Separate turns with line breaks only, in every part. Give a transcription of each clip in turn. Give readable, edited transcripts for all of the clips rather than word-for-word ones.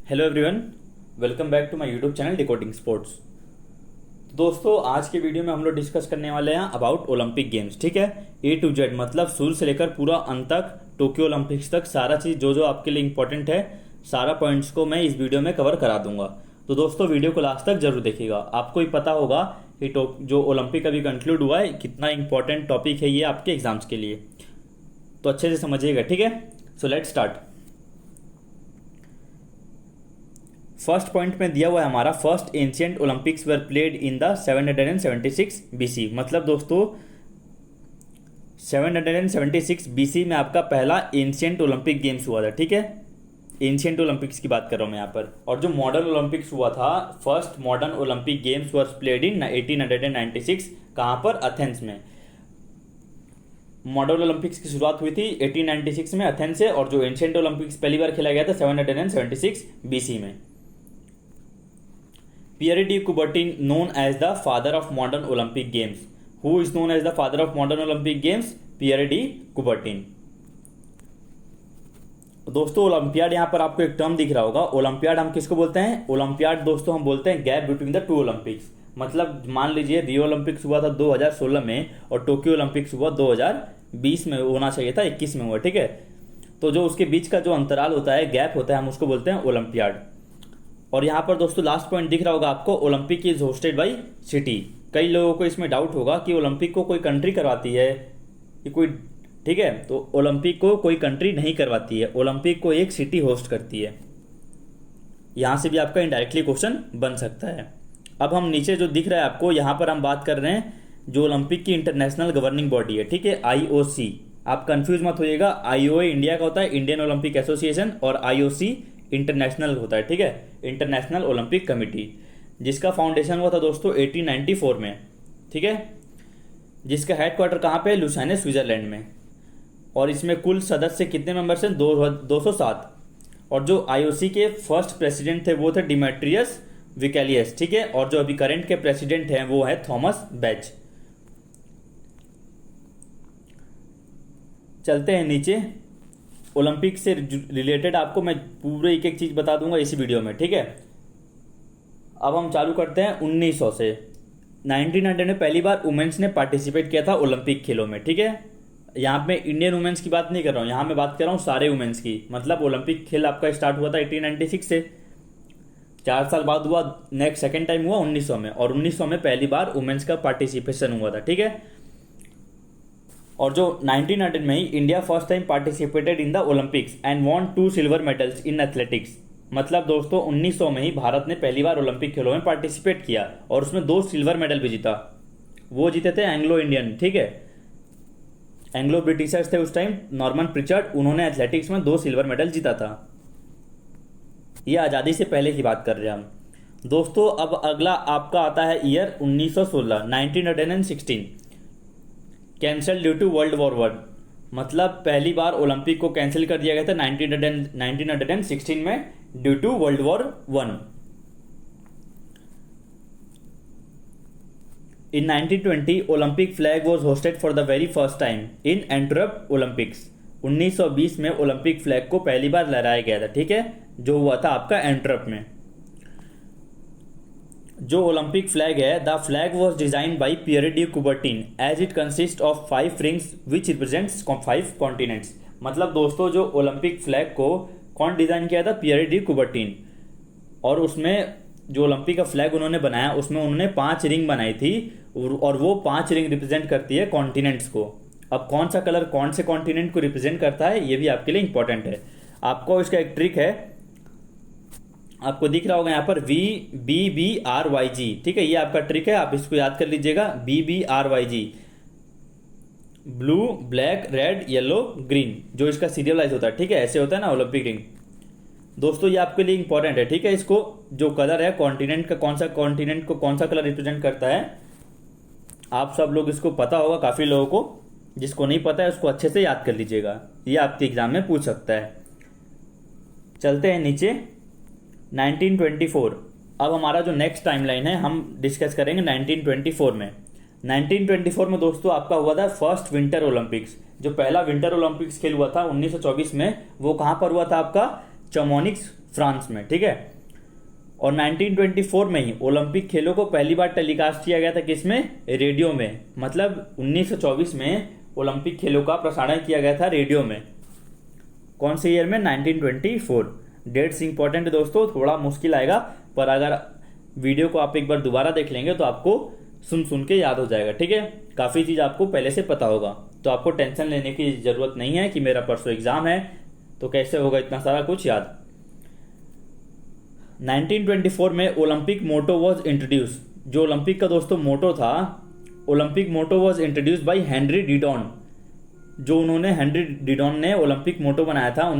Hello everyone, welcome back to my YouTube channel decoding sports. दोस्तों, आज के video में हम लोग डिस्कस करने वाले हैं अबाउट ओलंपिक गेम्स। ठीक है, ए टू जेड मतलब शुरू से लेकर पूरा अंत तक, टोक्यो ओलंपिक्स तक सारा चीज़ जो जो आपके लिए इंपॉर्टेंट है, सारा पॉइंट्स को मैं इस वीडियो में कवर करा दूंगा। तो दोस्तों, वीडियो को लास्ट तक जरूर देखिएगा। आपको ही पता होगा कि जो ओलंपिक अभी कंक्लूड हुआ है, कितना इंपॉर्टेंट टॉपिक है ये आपके एग्जाम्स के लिए, तो अच्छे से समझिएगा। ठीक है, so let's start. First point में दिया हुआ है हमारा first ancient Olympics were played in the 776 BC. मतलब दोस्तों 776 बीसी में आपका पहला एंशिएंट ओलंपिक गेम्स हुआ था। ठीक है, एंशिएंट ओलंपिक्स की बात कर रहा हूं मैं यहाँ पर। और जो मॉडर्न ओलंपिक्स हुआ था, first modern Olympic games were played in 1896। कहाँ पर? एथेंस में। मॉडर्न ओलंपिक्स की शुरुआत हुई थी 1896 में एथेंस से, और जो एंशिएंट ओलंपिक्स पहली बार खेला गया था 776 बीसी में। Pierre de Coubertin, known as the father of modern Olympic Games. Who is known as the father of modern Olympic Games? Pierre de Coubertin. दोस्तों, ओलंपियाड यहाँ पर आपको एक टर्म दिख रहा होगा। ओलंपियाड हम किसको बोलते हैं? ओलंपियाड दोस्तों हम बोलते हैं gap between the two Olympics. मतलब मान लीजिए रियो ओलंपिक्स हुआ था 2016 में और टोक्यो ओलंपिक्स हुआ 2020 में, होना चाहिए था 21 में हुआ। ठीक है, तो जो उसके बीच का जो अंतराल होता है, गैप होता है, हम उसको बोलते हैं ओलंपियाड। और यहाँ पर दोस्तों लास्ट पॉइंट दिख रहा होगा आपको, Olympic is hosted by city. कई लोगों को इसमें डाउट होगा कि ओलंपिक को कोई कंट्री करवाती है कि कोई। ठीक है, तो ओलंपिक को कोई कंट्री नहीं करवाती है, ओलंपिक को एक सिटी होस्ट करती है। यहाँ से भी आपका इनडायरेक्टली क्वेश्चन बन सकता है। अब हम नीचे जो दिख रहा है आपको, यहाँ पर हम बात कर रहे हैं जो ओलंपिक की इंटरनेशनल गवर्निंग बॉडी है। ठीक है, IOC। आप कंफ्यूज मत होइएगा, IOA इंडिया का होता है, इंडियन ओलंपिक एसोसिएशन, और IOC इंटरनेशनल होता है। ठीक है, इंटरनेशनल ओलंपिक कमेटी, जिसका फाउंडेशन हुआ था दोस्तों 1894 में। ठीक है, जिसका हेडक्वार्टर कहाँ पे है? लुसाने, स्विट्जरलैंड में। और इसमें कुल सदस्य कितने मेंबर्स हैं? 207। और जो IOC के फर्स्ट प्रेसिडेंट थे वो थे डिमेट्रियस विकैलियस। ठीक है, और जो अभी करंट के प्रेसिडेंट हैं वो है थॉमस बैच। चलते हैं नीचे। ओलंपिक से रिलेटेड आपको मैं पूरे एक एक चीज बता दूंगा इसी वीडियो में। ठीक है, अब हम चालू करते हैं 1900 से। 1900 में पहली बार वुमेन्स ने पार्टिसिपेट किया था ओलंपिक खेलों में। ठीक है, यहाँ पे इंडियन वुमेन्स की बात नहीं कर रहा हूँ, यहाँ मैं बात कर रहा हूँ सारे वुमेन्स की। मतलब ओलंपिक खेल आपका स्टार्ट हुआ था 1896 से, 4 साल बाद हुआ, नेक्स्ट सेकेंड टाइम हुआ 1900 में, और 1900 में पहली बार वुमेन्स का पार्टिसिपेशन हुआ था। ठीक है, और जो 1900 में ही India first time participated in the Olympics and won 2 silver medals in athletics. मतलब दोस्तों 1900 में ही भारत ने पहली बार ओलंपिक खेलों में पार्टिसिपेट किया और उसमें 2 सिल्वर मेडल भी जीता। वो जीते थे एंग्लो इंडियन। ठीक है, एंग्लो ब्रिटिशर्स थे उस टाइम, नॉर्मन प्रिचर्ड, उन्होंने एथलेटिक्स में 2 सिल्वर मेडल जीता था। ये आज़ादी से पहले की बात कर रहे हैं हम दोस्तों। अब अगला आपका आता है year 1916, 1916। Cancel due to world war 1। मतलब पहली बार ओलंपिक को कैंसिल कर दिया गया था 1916 में due to world war 1। In 1920 Olympic flag was hosted for the very first time in Antwerp Olympics. 1920 में ओलंपिक फ्लैग को पहली बार लहराया गया था। ठीक है, जो हुआ था आपका एंटवर्प में। जो ओलंपिक फ्लैग है, the flag was design by Pierre de Coubertin as it consist of 5 rings which represents 5 continents. मतलब दोस्तों जो ओलंपिक फ्लैग को कौन डिजाइन किया था? पियर डी कुबर्टिन। और उसमें जो ओलंपिक का फ्लैग उन्होंने बनाया, उसमें उन्होंने 5 रिंग बनाई थी, और वो 5 रिंग रिप्रेजेंट करती है कॉन्टिनेंट्स को। अब कौन सा कलर कौन से कॉन्टिनेंट को रिप्रेजेंट करता है, ये भी आपके लिए इंपॉर्टेंट है। आपको इसका एक ट्रिक है, आपको दिख रहा होगा यहाँ पर VBBRYG। ठीक है, ये आपका ट्रिक है, आप इसको याद कर लीजिएगा। BBRYG, blue, black, red, yellow, green, जो इसका सीरियलाइज होता है। ठीक है, ऐसे होता है ना ओलंपिक रिंग। दोस्तों ये आपके लिए इंपॉर्टेंट है। ठीक है, इसको जो कलर है कॉन्टिनेंट का, कौन सा कॉन्टिनेंट को कौन सा कलर रिप्रेजेंट करता है, आप सब लोग इसको पता होगा। काफी लोगों को, जिसको नहीं पता है उसको अच्छे से याद कर लीजिएगा, ये आपके एग्जाम में पूछ सकता है। चलते हैं नीचे 1924। अब हमारा जो नेक्स्ट टाइमलाइन है हम डिस्कस करेंगे 1924 में। 1924 में दोस्तों आपका हुआ था फर्स्ट विंटर ओलंपिक्स। जो पहला विंटर ओलंपिक्स खेल हुआ था 1924 में, वो कहां पर हुआ था? आपका चमोनिक्स फ्रांस में, ठीक है। और 1924 में ही ओलंपिक खेलों को पहली बार टेलीकास्ट किया गया था किसमें, रेडियो में। मतलब 1924 में ओलंपिक खेलों का प्रसारण किया गया था रेडियो में। कौन से ईयर में, 1924। डेट्स इंपॉर्टेंट है दोस्तों, थोड़ा मुश्किल आएगा, पर अगर वीडियो को आप एक बार दोबारा देख लेंगे तो आपको सुन के याद हो जाएगा, ठीक है। काफ़ी चीज़ आपको पहले से पता होगा, तो आपको टेंशन लेने की ज़रूरत नहीं है कि मेरा परसों एग्ज़ाम है तो कैसे होगा इतना सारा कुछ याद। 1924 में ओलंपिक मोटो वॉज इंट्रोड्यूस। जो ओलंपिक का दोस्तों मोटो था, Olympic motto was introduce by Henry Didon. जो उन्होंने हेनरी डिडॉन ने ओलंपिक मोटो बनाया था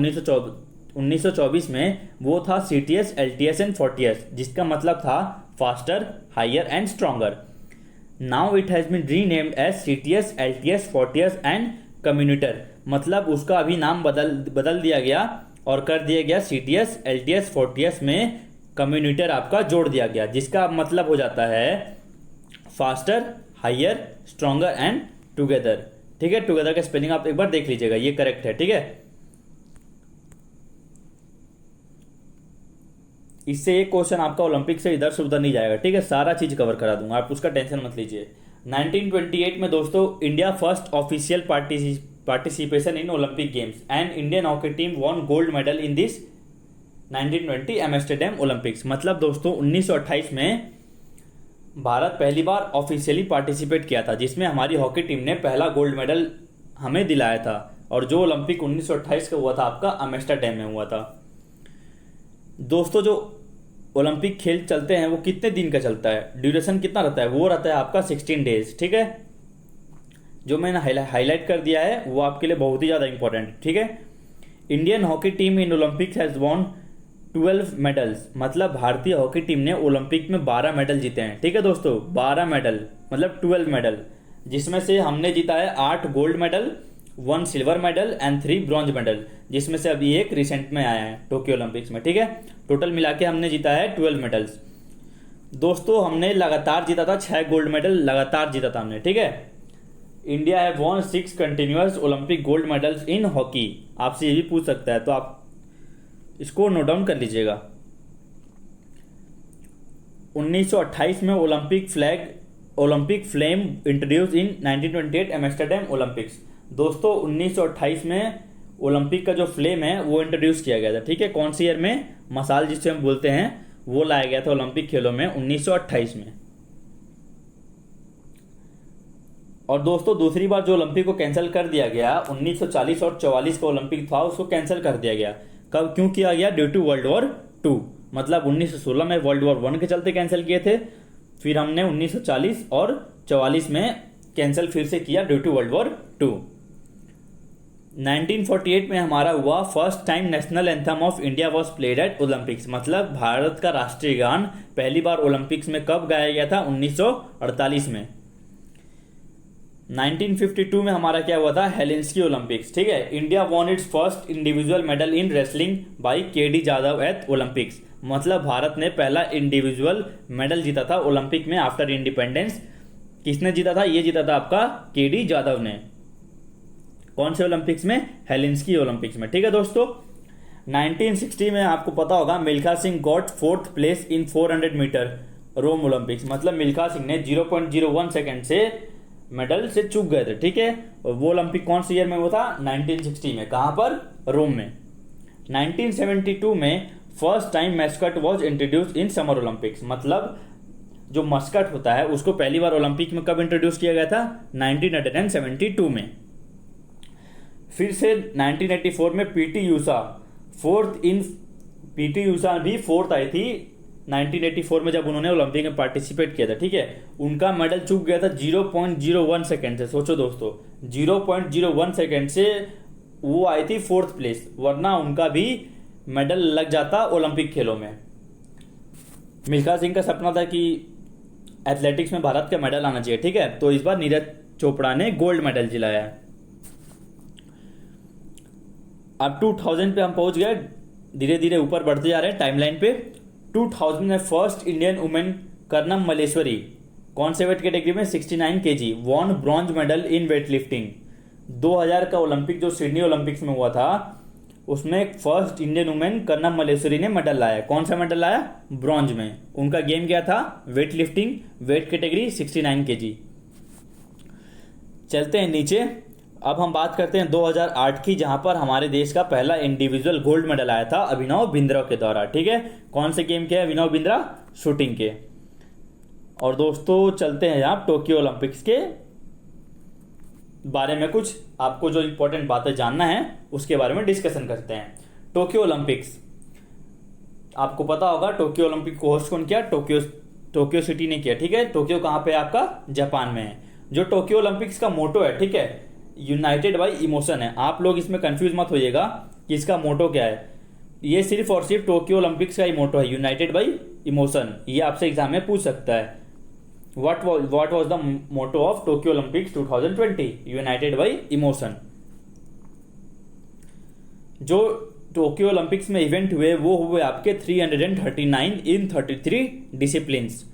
1924 में, वो था CTS, LTS एंड 40S, जिसका मतलब था faster, higher and stronger. Now it has been renamed as CTS, LTS, 40S and communiter. मतलब उसका अभी नाम बदल दिया गया और कर दिया गया CTS, LTS, 40S में कम्युनिटर आपका जोड़ दिया गया, जिसका मतलब हो जाता है faster, higher, stronger and together, ठीक है। टुगेदर का स्पेलिंग आप एक बार देख लीजिएगा, ये करेक्ट है, ठीक है। इससे एक क्वेश्चन आपका ओलंपिक से इधर से उधर नहीं जाएगा, ठीक है। सारा चीज कवर करा दूंगा, आप उसका टेंशन मत लीजिए। 1928 में दोस्तों India first official participation in Olympic games and Indian hockey team won gold medal in this 1920 Amsterdam Olympics. मतलब दोस्तों 1928 में भारत पहली बार ऑफिशियली पार्टिसिपेट किया था, जिसमें हमारी हॉकी टीम ने पहला गोल्ड मेडल हमें दिलाया था। और जो ओलंपिक 1928 का हुआ था आपका एम्स्टरडैम में हुआ था। दोस्तों जो ओलंपिक खेल चलते हैं वो कितने दिन का चलता है, ड्यूरेशन कितना रहता है, वो रहता है आपका 16 डेज, ठीक है। जो मैंने हाईलाइट कर दिया है वो आपके लिए बहुत ही ज़्यादा इंपॉर्टेंट, ठीक है। Indian hockey team in Olympics has won 12 medals. मतलब भारतीय हॉकी टीम ने ओलंपिक में 12 मेडल जीते हैं, ठीक है दोस्तों। 12 मेडल मतलब 12 मेडल, जिसमें से हमने जीता है 8 gold medal, 1 silver medal and 3 bronze medal, जिसमें से अभी एक रिसेंट में आया है टोक्यो ओलंपिक्स में, ठीक है। टोटल मिला के हमने जीता है 12 मेडल्स। दोस्तों हमने लगातार जीता था, 6 गोल्ड मेडल लगातार जीता था हमने, ठीक है। इंडिया है won 6 continuous Olympic gold medals in hockey. आपसे ये भी पूछ सकता है, तो आप इसको नोट डाउन कर लीजिएगा। 1928 में ओलंपिक फ्लेम इंट्रोड्यूस इन 1928 एम्स्टरडैम ओलंपिक्स। दोस्तों 1928 में ओलंपिक का जो फ्लेम है वो इंट्रोड्यूस किया गया था, ठीक है। कौन सी ईयर में, मसाल जिसे हम बोलते हैं, वो लाया गया था ओलंपिक खेलों में 1928 में। और दोस्तों दूसरी बार जो ओलंपिक को कैंसिल कर दिया गया 1940 और 44 का ओलंपिक था, उसको कैंसिल कर दिया गया। कब, क्यों किया गया, ड्यू टू वर्ल्ड वॉर 2। मतलब 1916 में वर्ल्ड वॉर 1 के चलते कैंसिल किए थे, फिर हमने 1940 और 44 में कैंसिल फिर से किया ड्यू टू वर्ल्ड वॉर 2। 1948 में हमारा हुआ first time national anthem of India was played at Olympics. मतलब भारत का राष्ट्रीय गान पहली बार ओलंपिक्स में कब गाया गया था, 1948 में। 1952 में हमारा क्या हुआ था, हेलेंस्की ओलंपिक्स, ठीक है। India won its first individual medal in wrestling by KD Jadhav at Olympics. मतलब भारत ने पहला इंडिविजुअल मेडल जीता था ओलंपिक में आफ्टर इंडिपेंडेंस। किसने जीता था, ये जीता था आपका KD जादव ने। कौन से ओलंपिक्स में, हेलेंस्की ओलंपिक्स में, ठीक है दोस्तों। 1960 में आपको पता होगा Milkha Singh got 4th place in 400 meter Rome Olympics. मतलब मिल्खा सिंह ने 0.01 सेकेंड से मेडल से चूक गए थे, ठीक है। और वो ओलंपिक कौन सी ईयर में हुआ था, 1960 में। कहां पर, रोम में। 1972 में first time Muscat was introduce in summer Olympics. मतलब जो मस्कट होता है उसको पहली बार ओलंपिक में कब इंट्रोड्यूस किया गया था, 1972 में। फिर से 1984 में पीटी ऊषा भी फोर्थ आई थी 1984 में, जब उन्होंने ओलंपिक में पार्टिसिपेट किया था, ठीक है। उनका मेडल चूक गया था 0.01 सेकेंड से। सोचो दोस्तों 0.01 सेकेंड से वो आई थी 4th प्लेस, वरना उनका भी मेडल लग जाता ओलंपिक खेलों में। मिल्खा सिंह का सपना था कि एथलेटिक्स में भारत का मेडल आना चाहिए, ठीक है। तो इस बार नीरज चोपड़ा ने गोल्ड मेडल दिलाया है। अब 2000 पे हम पहुंच गए, धीरे धीरे ऊपर बढ़ते जा रहे हैं टाइमलाइन पे। 2000 में first Indian women Karnam Malleswari कौन से वेट कैटेगरी में, 69 kg, won bronze medal in weight lifting. 2000 का ओलंपिक जो सिडनी ओलंपिक्स में हुआ था उसमें first Indian women Karnam Malleswari ने मेडल लाया। कौन सा मेडल लाया? ब्रॉन्ज में। उनका गेम क्या था? Weight lifting, weight category 69 kg। चलते हैं नीचे। अब हम बात करते हैं 2008 की, जहां पर हमारे देश का पहला इंडिविजुअल गोल्ड मेडल आया था अभिनव बिंद्रा के द्वारा। ठीक है, कौन से गेम के है अभिनव बिंद्रा? शूटिंग के। और दोस्तों चलते हैं यहाँ टोक्यो ओलंपिक्स के बारे में, कुछ आपको जो इंपॉर्टेंट बातें जानना है उसके बारे में डिस्कशन करते हैं। टोक्यो ओलंपिक्स, आपको पता होगा टोक्यो ओलंपिक को होस्ट कौन किया? टोक्यो सिटी ने किया। ठीक है, टोक्यो कहाँ पे? आपका जापान में है। जो टोक्यो ओलंपिक्स का मोटो है, ठीक है, यूनाइटेड बाई इमोशन है। आप लोग इसमें कंफ्यूज मत होइएगा कि इसका मोटो क्या है। ये सिर्फ और सिर्फ टोक्यो ओलंपिक्स का ही मोटो है, यूनाइटेड बाई इमोशन। ये आपसे एग्जाम में पूछ सकता है। What was the motto of Tokyo Olympics 2020? United by Emotion। जो टोक्यो ओलंपिक्स में इवेंट हुए वो हुए आपके 339 इन 33 डिसिप्लिन्स।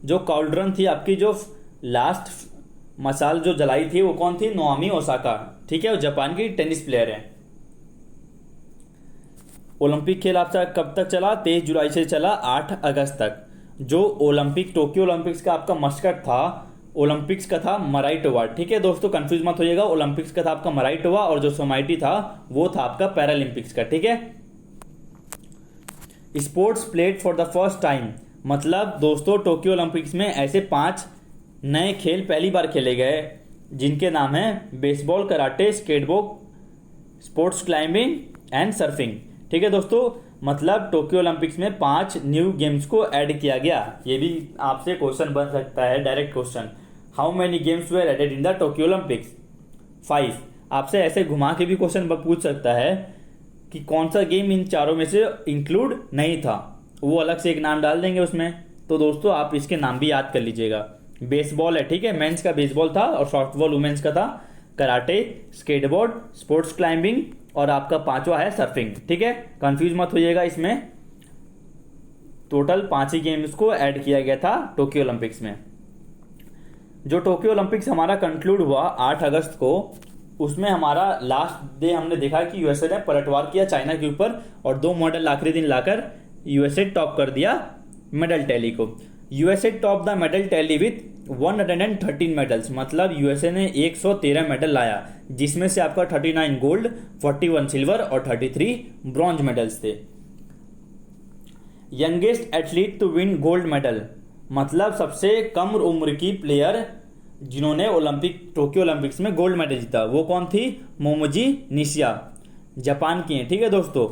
जो कॉल्ड्रन थी आपकी, जो लास्ट मसाल जो जलाई थी वो कौन थी? नोआमी ओसाका। ठीक है, वो जापान की टेनिस प्लेयर है। ओलंपिक खेल आपका कब तक चला? 23 जुलाई से चला 8 अगस्त तक। जो टोक्यो ओलंपिक्स का आपका मस्कट था ओलंपिक्स का था मराइटोवा। ठीक है दोस्तों, कंफ्यूज मत होइएगा, ओलंपिक्स का था आपका मराइटोवा और जो सोमाइटी था वो था आपका पैरालंपिक्स का। ठीक है, sports played for the first time, मतलब दोस्तों टोक्यो ओलंपिक्स में ऐसे 5 नए खेल पहली बार खेले गए जिनके नाम है baseball, karate, skateboard, sports climbing and surfing. ठीक है दोस्तों, मतलब टोक्यो ओलंपिक्स में 5 न्यू गेम्स को ऐड किया गया। ये भी आपसे क्वेश्चन बन सकता है, direct question. How many games were added in the Tokyo Olympics? 5। आपसे ऐसे घुमा के भी क्वेश्चन पूछ सकता है कि कौन सा गेम इन चारों में से इंक्लूड नहीं था, वो अलग से एक नाम डाल देंगे उसमें। तो दोस्तों आप इसके नाम भी याद कर लीजिएगा। बेसबॉल है, ठीक है, मेंस का बेसबॉल था और सॉफ्टबॉल वुमेन्स का था। कराटे, स्केटबोर्ड, स्पोर्ट्स क्लाइंबिंग और आपका 5वां है सर्फिंग। ठीक है, कंफ्यूज मत होइएगा, इसमें टोटल 5 ही गेम्स को ऐड किया गया था टोक्यो ओलंपिक्स में। जो टोक्यो ओलंपिक्स हमारा कंक्लूड हुआ 8 अगस्त को, उसमें हमारा लास्ट डे हमने देखा कि यूएसए ने पलटवार किया चाइना के ऊपर और 2 मेडल आखिरी दिन लाकर यूएसए टॉप कर दिया मेडल टैली को। USA top the medal tally with 113 medals, मतलब यूएसए ने 113 मेडल लाया, जिसमें से आपका 39 गोल्ड, 41 सिल्वर और 33 ब्रॉन्ज मेडल्स थे। Youngest athlete to win gold medal, मतलब सबसे कम उम्र की प्लेयर जिन्होंने टोक्यो ओलंपिक्स में गोल्ड मेडल जीता, वो कौन थी? मोमोजी निशिया, जापान की है। ठीक है दोस्तों,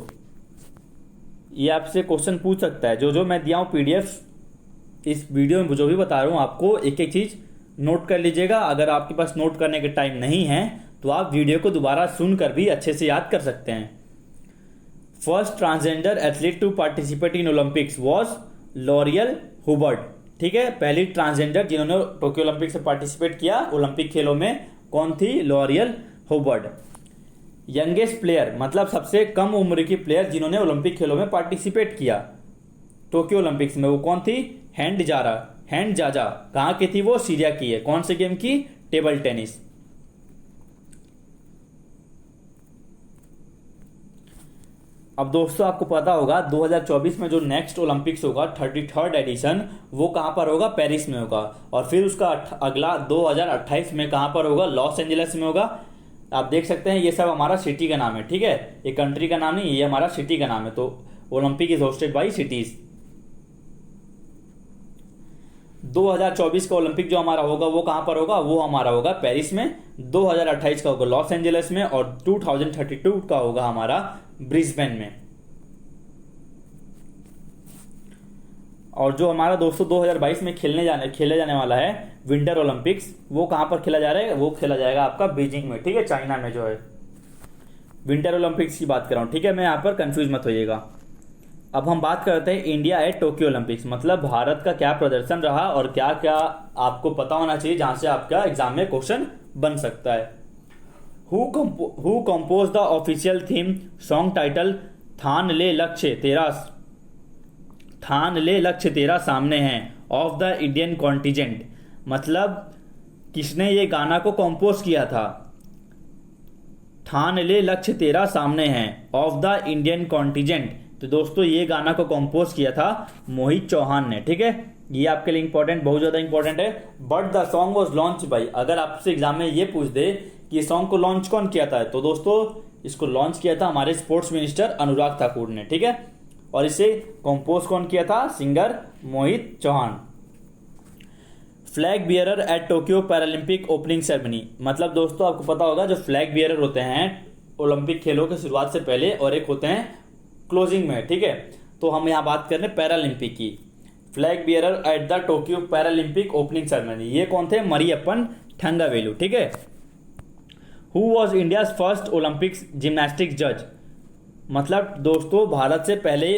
ये आपसे क्वेश्चन पूछ सकता है। जो मैं दिया हूं पीडीएफ इस वीडियो में जो भी बता रहा हूं आपको, एक एक चीज नोट कर लीजिएगा। अगर आपके पास नोट करने के टाइम नहीं है तो आप वीडियो को दोबारा सुनकर भी अच्छे से याद कर सकते हैं। First transgender athlete to participate in Olympics was Laurel Hubbard. ठीक है, पहली ट्रांसजेंडर जिन्होंने टोक्यो ओलंपिक से पार्टिसिपेट किया ओलंपिक खेलों में कौन थी? L'Oréal Hubert. यंगेस्ट प्लेयर, मतलब सबसे कम उम्र की प्लेयर जिन्होंने ओलंपिक खेलों में पार्टिसिपेट किया टोक्यो ओलंपिक्स में, वो कौन थी? हैंड जाजा। कहां की थी वो? सीरिया की है। कौन से गेम की? Table tennis. अब दोस्तों आपको पता होगा 2024 में जो नेक्स्ट ओलंपिक्स होगा 33rd एडिशन, वो कहां पर होगा? पेरिस में होगा। और फिर उसका अगला 2028 में कहां पर होगा? लॉस एंजलिस में होगा। आप देख सकते हैं ये सब हमारा सिटी का नाम है। ठीक है, ये कंट्री का नाम नहीं, ये हमारा सिटी का नाम है। तो Olympic is hosted by cities. 2024 का ओलंपिक जो हमारा होगा वो कहां पर होगा? वो हमारा होगा पेरिस में। 2028 का होगा लॉस एंजलिस में और 2032 का होगा हमारा ब्रिस्बेन में। और जो हमारा दोस्तों 2022 में खेले जाने वाला है विंटर ओलंपिक्स, वो कहां पर खेला जा रहा है? वो खेला जाएगा आपका बीजिंग में। ठीक है, चाइना में जो है विंटर ओलंपिक्स की बात कर रहा हूं। ठीक है, मैं यहां पर कंफ्यूज मत होइएगा। अब हम बात करते हैं इंडिया एट टोक्यो ओलंपिक्स, मतलब भारत का क्या प्रदर्शन रहा और क्या क्या आपको पता होना चाहिए जहां से आपका एग्जाम में क्वेश्चन बन सकता है। Who compose the official theme song title थान ले लक्ष्य तेरा सामने है ऑफ द इंडियन कॉन्टिजेंट, मतलब किसने ये गाना को कंपोज किया था? ठान ले लक्ष्य तेरा सामने है ऑफ द इंडियन कॉन्टिजेंट। तो दोस्तों ये गाना को कंपोज किया था मोहित चौहान ने, ठीक है। ये आपके लिए इंपॉर्टेंट, बहुत ज्यादा इंपॉर्टेंट है। But the song was launch by, अगर आपसे एग्जाम में ये पूछ दे कि ये सॉन्ग को लॉन्च कौन किया था, तो दोस्तों इसको लॉन्च किया था हमारे स्पोर्ट्स मिनिस्टर अनुराग ठाकुर ने, ठीक है। और इसे कंपोज कौन किया था, singer Mohit Chauhan. Flag bearer at Tokyo Paralympic opening ceremony, मतलब दोस्तों आपको पता होगा जो फ्लैग बियरर होते हैं ओलंपिक खेलों की शुरुआत से पहले और एक होते हैं क्लोजिंग में, ठीक है। तो हम यहाँ बात कर रहे हैं पैरालंपिक की। Flag bearer at the Tokyo Paralympic opening ceremony, ये कौन थे, मरियप्पन थंगावेलु, ठीक है। Who was India first Olympics gymnastics जज, मतलब दोस्तों भारत से पहले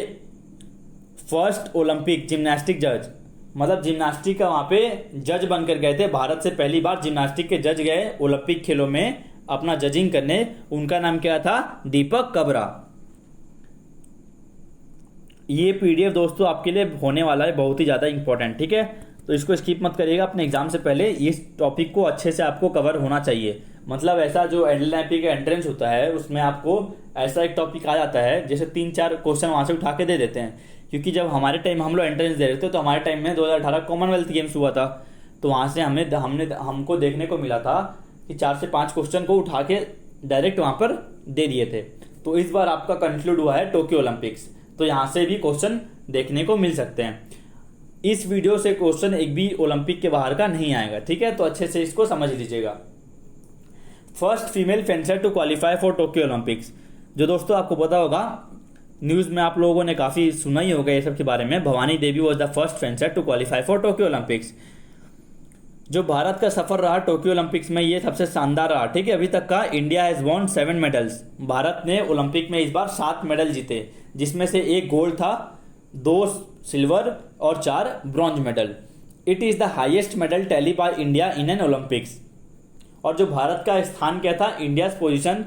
फर्स्ट ओलंपिक जिम्नास्टिक जज, मतलब जिम्नास्टिक का वहां पे जज बनकर गए थे। भारत से पहली बार जिम्नास्टिक के जज गए ओलंपिक खेलों में अपना जजिंग करने, उनका नाम क्या था, दीपक कबरा। ये पीडीएफ दोस्तों आपके लिए होने वाला है बहुत ही ज्यादा इंपॉर्टेंट, ठीक है। तो इसको स्किप मत करिएगा, अपने एग्जाम से पहले इस टॉपिक को अच्छे से आपको कवर होना चाहिए। मतलब ऐसा जो एलएलएमपी का एंट्रेंस होता है उसमें आपको ऐसा एक टॉपिक आ जाता है, जैसे 3-4 क्वेश्चन वहां से उठा के दे देते हैं। क्योंकि जब हमारे टाइम हम लोग एंट्रेंस दे रहे थे तो हमारे टाइम में 2018 कॉमनवेल्थ गेम्स हुआ था, तो वहां से हमको देखने को मिला था कि 4 से 5 क्वेश्चन को उठा के डायरेक्ट वहां पर दे दिए थे। तो इस बार आपका कंक्लूड हुआ है टोक्यो ओलंपिक्स, तो यहां से भी क्वेश्चन देखने को मिल सकते हैं। इस वीडियो से क्वेश्चन एक भी ओलंपिक के बाहर का नहीं आएगा, ठीक है। तो अच्छे से इसको समझ लीजिएगा। First female fencer to qualify for Tokyo Olympics, जो दोस्तों आपको पता होगा न्यूज में आप लोगों ने काफी सुना ही होगा ये सब के बारे में। Bhavani Devi was the first fencer to qualify for Tokyo Olympics. जो भारत का सफर रहा टोक्यो ओलंपिक्स में ये सबसे शानदार रहा, ठीक है। अभी तक का India has won 7 medals, Bharat ने ओलंपिक में इस बार 7 मेडल जीते, जिसमें से 1 गोल्ड था, 2 सिल्वर और 4 bronze medal. It is the highest medal tally by India in an Olympics. और जो भारत का स्थान क्या था, India position,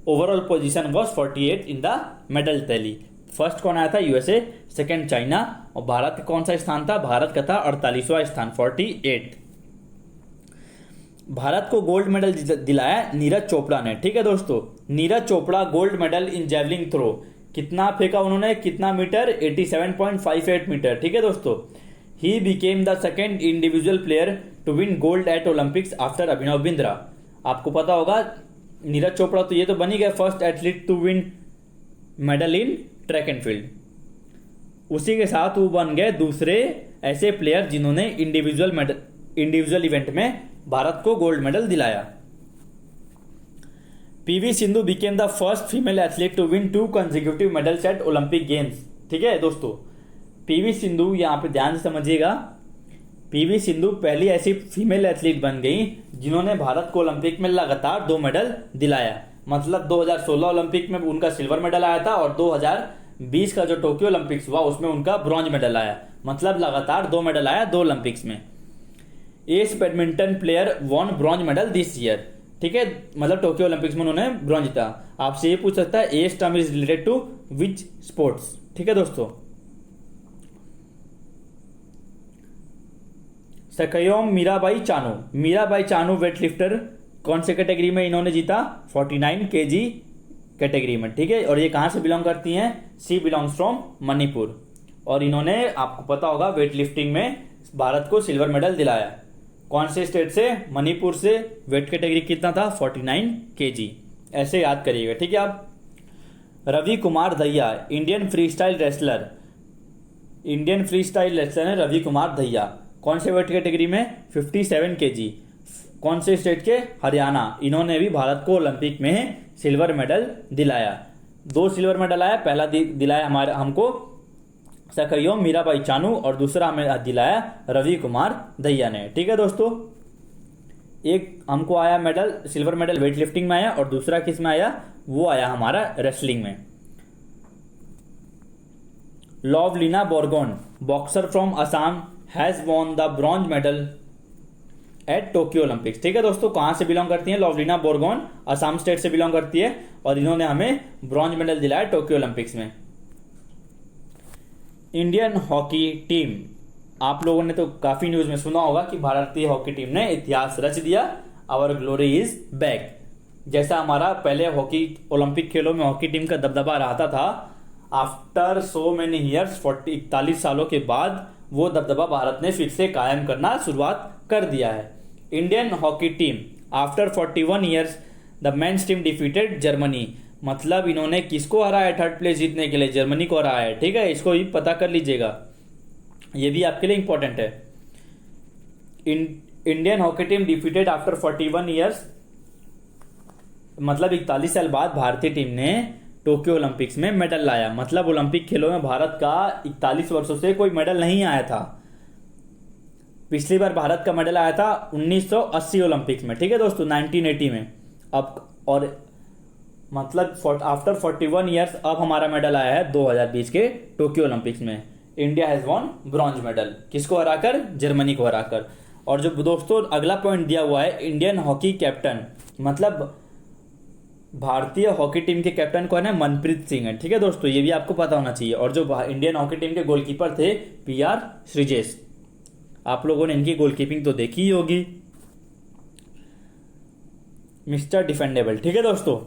overall position was 48 in the medal tally. First कौन आया था, यूएसए, सेकंड चाइना, और भारत का कौन सा स्थान था, भारत का था 48वां स्थान, 48। भारत को गोल्ड मेडल दिलाया नीरज चोपड़ा ने, ठीक है दोस्तों। Neeraj Chopra gold medal in javelin throw, कितना फेंका उन्होंने, कितना मीटर, 87.58 मीटर, ठीक है दोस्तों। He became the second individual player to win gold at Olympics after Abhinav Bindra. आपको पता होगा नीरज चोपड़ा तो ये तो बन ही गए first athlete to win medal in track and field, उसी के साथ वो बन गए दूसरे ऐसे प्लेयर जिन्होंने इंडिविजुअल इवेंट में भारत को गोल्ड मेडल दिलाया। PV Sindhu became the first female athlete to win 2 consecutive medals at Olympic games, ठीक है दोस्तों। पीवी सिंधु, यहां पे ध्यान से समझिएगा, पीवी सिंधु पहली ऐसी फीमेल एथलीट बन गई जिन्होंने भारत को ओलंपिक में लगातार 2 मेडल दिलाया। मतलब 2016 ओलंपिक में उनका सिल्वर मेडल आया था और 2020 का जो टोक्यो ओलंपिक्स हुआ उसमें उनका ब्रॉन्ज मेडल आया। मतलब लगातार 2 मेडल आया 2 ओलंपिक्स में। Ace badminton player won bronze medal this year, ठीक है। मतलब टोक्यो ओलंपिक्स में उन्होंने ब्रॉन्ज जीता। आपसे ये पूछ सकता है ace term is related to which sports, ठीक है दोस्तों। सकयोम मीराबाई चानू वेटलिफ्टर, कौन से कैटेगरी में इन्होंने जीता, 49 kg कैटेगरी में, ठीक है। और ये कहां से बिलोंग करती हैं, सी बिलोंग्स फ्रॉम मणिपुर। और इन्होंने आपको पता होगा वेटलिफ्टिंग में भारत को सिल्वर मेडल दिलाया। कौन से स्टेट से, मणिपुर से। वेट कैटेगरी कितना था, 49 kg, ऐसे याद करिएगा, ठीक है आप। Ravi Kumar Dahiya, Indian free style wrestler है रवि कुमार दहिया। कौन से वेट कैटेगरी में, 57 kg। कौन से स्टेट के, हरियाणा। इन्होंने भी भारत को ओलंपिक में सिल्वर मेडल दिलाया। 2 सिल्वर मेडल आया, पहला दिलाया हमको सकयोम मीराबाई चानू और दूसरा हमें दिलाया रवि कुमार दहिया ने, ठीक है दोस्तों। एक हमको आया medal, silver medal weight lifting में आया और दूसरा किस में आया, वो आया हमारा रेसलिंग में। Lovlina Borgohain, boxer from Assam, has won the bronze medal at Tokyo Olympics, ठीक है दोस्तों। कहां से बिलोंग करती है, लवलीना बोरगोन असम स्टेट से बिलोंग करती है और इन्होंने हमें ब्रॉन्ज मेडल दिलाया टोक्यो ओलंपिक्स में। इंडियन हॉकी टीम, आप लोगों ने तो काफी न्यूज में सुना होगा कि भारतीय हॉकी टीम ने इतिहास रच दिया, आवर ग्लोरी इज बैक। जैसा हमारा पहले हॉकी ओलंपिक खेलों में हॉकी टीम का दबदबा रहता था, आफ्टर सो मेनी ईयर्स 41 सालों के बाद वो दबदबा भारत ने फिर से कायम करना शुरुआत कर दिया है। Indian hockey team after 41 years the men's team defeated Germany, मतलब इन्होंने किसको हराया थर्ड प्लेस जीतने के लिए? जर्मनी को हराया है। ठीक है, इसको भी पता कर लीजिएगा, ये भी आपके लिए इंपॉर्टेंट है। Indian hockey team defeated after 41 years, मतलब 41 साल बाद भारतीय टीम ने टोक्यो ओलंपिक्स में मेडल लाया। मतलब ओलंपिक खेलों में भारत का 41 वर्षों से कोई मेडल नहीं आया था। पिछली बार भारत का मेडल आया था 1980 ओलंपिक्स में। ठीक है दोस्तों, 1980 में। अब और मतलब आफ्टर 41 ईयर्स अब हमारा मेडल आया है 2020 के टोक्यो ओलंपिक्स में। India has won bronze medal, किसको हराकर? जर्मनी को हराकर। और जो दोस्तों अगला पॉइंट दिया हुआ है, इंडियन हॉकी कैप्टन, मतलब भारतीय हॉकी टीम के कैप्टन कौन है? मनप्रीत सिंह है। ठीक है दोस्तों, ये भी आपको पता होना चाहिए। और जो इंडियन हॉकी टीम के गोलकीपर थे PR श्रीजेश, आप लोगों ने इनकी गोलकीपिंग तो देखी ही होगी, मिस्टर डिफेंडेबल। ठीक है दोस्तों,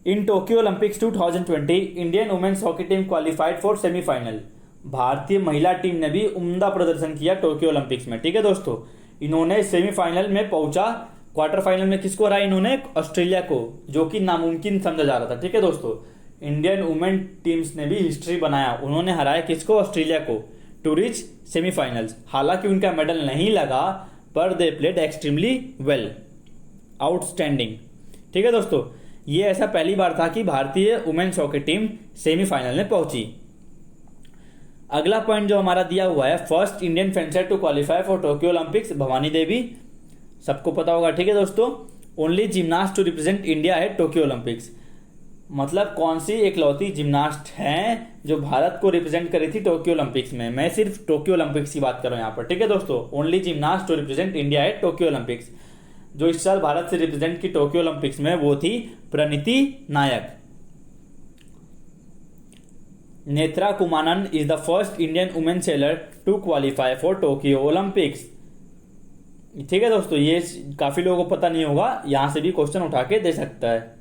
in Tokyo Olympics 2020 Indian women's hockey team qualified for semifinal, भारतीय महिला टीम ने भी उम्दा प्रदर्शन किया टोक्यो ओलंपिक्स में। ठीक है दोस्तों, इन्होंने सेमीफाइनल में पहुंचा। क्वार्टर फाइनल में किसको हराया इन्होंने? ऑस्ट्रेलिया को, जो कि नामुमकिन समझा जा रहा था। ठीक है दोस्तों, इंडियन वुमेन टीम्स ने भी हिस्ट्री बनाया, उन्होंने हराया किसको? ऑस्ट्रेलिया को, टू रिच सेमीफाइनल्स। हालांकि उनका मेडल नहीं लगा, पर they played extremely well, outstanding. ठीक है दोस्तों, ये ऐसा पहली बार था कि भारतीय वुमेन्स हॉकी टीम सेमीफाइनल में पहुंची। अगला पॉइंट जो हमारा दिया हुआ है, first Indian fencer to qualify for Tokyo Olympics, Bhavani Devi, सबको पता होगा। ठीक है दोस्तों, only gymnast to represent India है टोक्यो ओलंपिक्स, मतलब कौन सी इकलौती जिम्नास्ट हैं जो भारत को रिप्रेजेंट करी थी टोक्यो ओलंपिक्स में। मैं सिर्फ टोक्यो ओलंपिक्स की बात कर रहा हूं यहाँ पर। ठीक है दोस्तों, only gymnast to represent India है टोक्यो ओलंपिक्स। जो इस साल भारत से रिप्रेजेंट की टोक्यो ओलंपिक्स में वो थी Pranati Nayak. Nethra Kumanan is the first Indian women sailor to qualify for Tokyo Olympics. ठीक है दोस्तों, ये काफी लोगों को पता नहीं होगा, यहां से भी क्वेश्चन उठा के दे सकता है।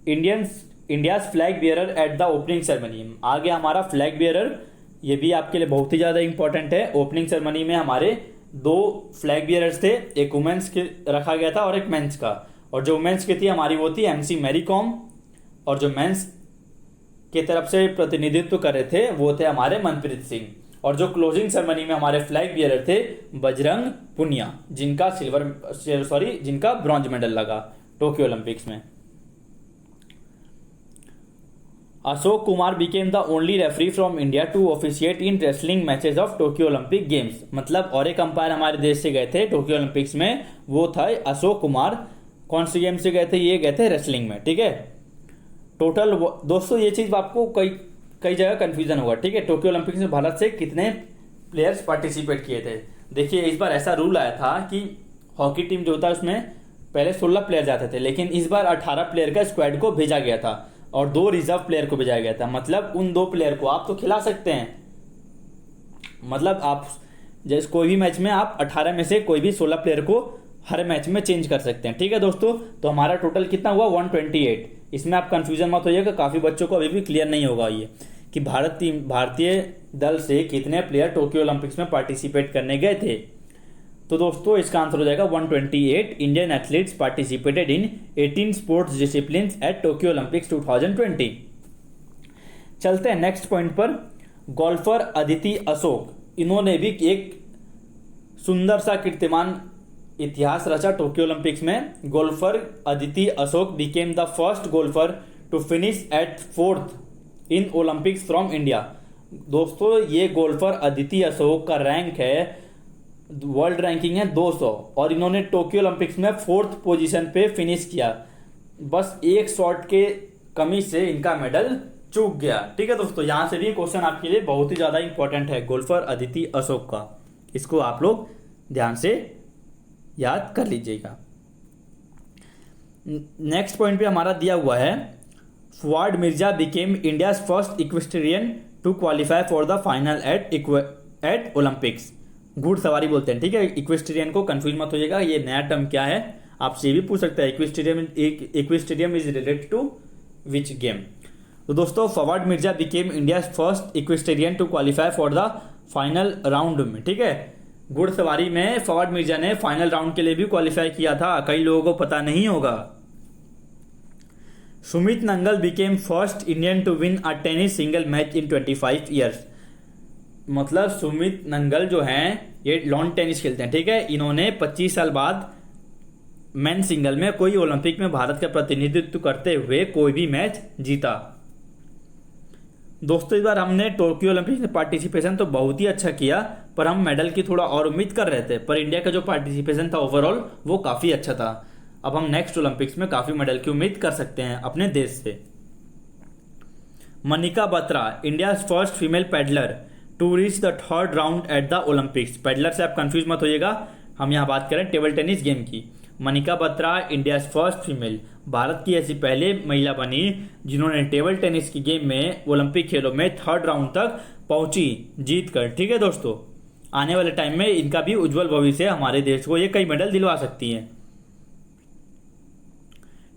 India's flag bearer at the opening ceremony, आगे हमारा फ्लैग बियरर, ये भी आपके लिए बहुत ही ज्यादा इंपॉर्टेंट है। ओपनिंग सेरेमनी में हमारे 2 फ्लैग बियरर्स थे, एक वुमेन्स के रखा गया था और एक मेंस का। और जो वुमेन्स की थी हमारी वो थी MC मैरी कॉम, और जो मेंस की तरफ से प्रतिनिधित्व कर रहे थे वो थे हमारे मनप्रीत सिंह। और जो क्लोजिंग सेरेमनी में हमारे फ्लैग बियरर थे बजरंग पुनिया, जिनका ब्रॉन्ज मेडल लगा टोक्यो ओलंपिक्स में। Ashok Kumar became the only referee from India to officiate in wrestling matches of Tokyo Olympic games, मतलब और एक अंपायर हमारे देश से गए थे टोक्यो ओलंपिक्स में, वो था अशोक कुमार। कौन सी गेम से गए थे? ये गए थे रेसलिंग में। ठीक है, टोटल दोस्तों ये चीज आपको कई जगह कंफ्यूजन होगा। ठीक है, टोक्यो ओलंपिक्स में भारत से कितने प्लेयर्स पार्टिसिपेट किए थे? देखिए, इस बार ऐसा रूल आया था कि हॉकी टीम जो होता है उसमें पहले 16 प्लेयर जाते थे, लेकिन इस बार 18 प्लेयर का स्क्वाड को भेजा गया था और 2 रिजर्व प्लेयर को भेजा गया था। मतलब उन 2 प्लेयर को आप तो खिला सकते हैं, मतलब आप जैसे कोई भी मैच में आप 18 में से कोई भी 16 प्लेयर को हर मैच में चेंज कर सकते हैं। ठीक है दोस्तों, तो हमारा टोटल कितना हुआ? 128। इसमें आप कंफ्यूजन मत होइएगा, काफी बच्चों को अभी भी क्लियर नहीं होगा ये कि भारतीय दल से कितने प्लेयर टोक्यो ओलंपिक्स में पार्टिसिपेट करने गए थे। तो दोस्तों इसका आंसर हो जाएगा 128 Indian athletes participated in 18 sports disciplines at Tokyo Olympics 2020। चलते हैं नेक्स्ट पॉइंट पर। गोल्फर अदिति अशोक, इन्होंने भी एक सुंदर सा कीर्तिमान इतिहास रचा टोक्यो ओलंपिक्स में। Golfer Aditi Ashok became the first golfer to finish at 4th in Olympics from India. दोस्तों ये गोल्फर अदिति अशोक का रैंक है, वर्ल्ड रैंकिंग है 200, और इन्होंने टोक्यो ओलंपिक्स में 4th पोजीशन पे फिनिश किया। बस एक शॉट के कमी से इनका मेडल चूक गया। ठीक है दोस्तों, यहां से भी क्वेश्चन आपके लिए बहुत ही ज्यादा इंपॉर्टेंट है गोल्फर अदिति अशोक का, इसको आप लोग ध्यान से याद कर लीजिएगा। नेक्स्ट पॉइंट पे हमारा दिया हुआ है, Fouaad Mirza became India's first equestrian to qualify for the final at Olympics. घुड़सवारी बोलते हैं। ठीक है, इक्वेस्ट्रियन को कंफ्यूज मत होइएगा, ये नया टर्म क्या है आपसे ये भी पूछ सकता है equestrianism is related to which game. तो दोस्तों Fawad Mirza became India first equestrian to qualify for the final round में, ठीक है। घुड़सवारी में फवाद मिर्जा ने फाइनल राउंड के लिए भी क्वालिफाई किया था, कई लोगों को पता नहीं होगा। Sumit Nagal became first Indian to win a tennis single match in 25 years. मतलब सुमित नंगल जो हैं ये लॉन टेनिस खेलते हैं, ठीक है। इन्होंने 25 साल बाद मेन सिंगल में कोई ओलंपिक में भारत का प्रतिनिधित्व करते हुए कोई भी मैच जीता। दोस्तों इस बार हमने टोक्यो ओलंपिक में पार्टिसिपेशन तो बहुत ही अच्छा किया, पर हम मेडल की थोड़ा और उम्मीद कर रहे थे, पर इंडिया का जो पार्टिसिपेशन था ओवरऑल वो काफी अच्छा था। अब हम नेक्स्ट ओलंपिक्स में काफी मेडल की उम्मीद कर सकते हैं अपने देश से। Manika Batra India first female paddler to reach the third round at the Olympics. Paddler से आप कंफ्यूज मत होइएगा, हम यहाँ बात करें टेबल टेनिस गेम की। Manika Batra India first female, Bharat की ऐसी पहले महिला बनी जिन्होंने टेबल टेनिस की गेम में ओलंपिक खेलों में थर्ड राउंड तक पहुंची जीत कर, ठीक है दोस्तों। आने वाले टाइम में इनका भी उज्जवल भविष्य हमारे देश को ये कई मेडल दिलवा सकती हैं,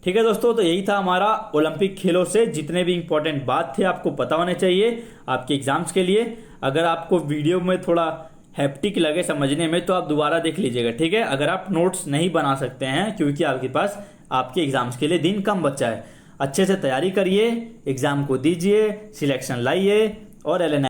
ठीक है दोस्तों। तो यही था हमारा ओलंपिक खेलों से जितने भी इंपॉर्टेंट बात थे आपको पता होने चाहिए आपके एग्जाम्स के लिए। अगर आपको वीडियो में थोड़ा हैप्टिक लगे समझने में तो आप दोबारा देख लीजिएगा, ठीक है। अगर आप नोट्स नहीं बना सकते हैं क्योंकि आपके पास आपके एग्जाम्स के लिए दिन कम बचा है, अच्छे से तैयारी करिए, एग्जाम को दीजिए, सिलेक्शन लाइए और LNI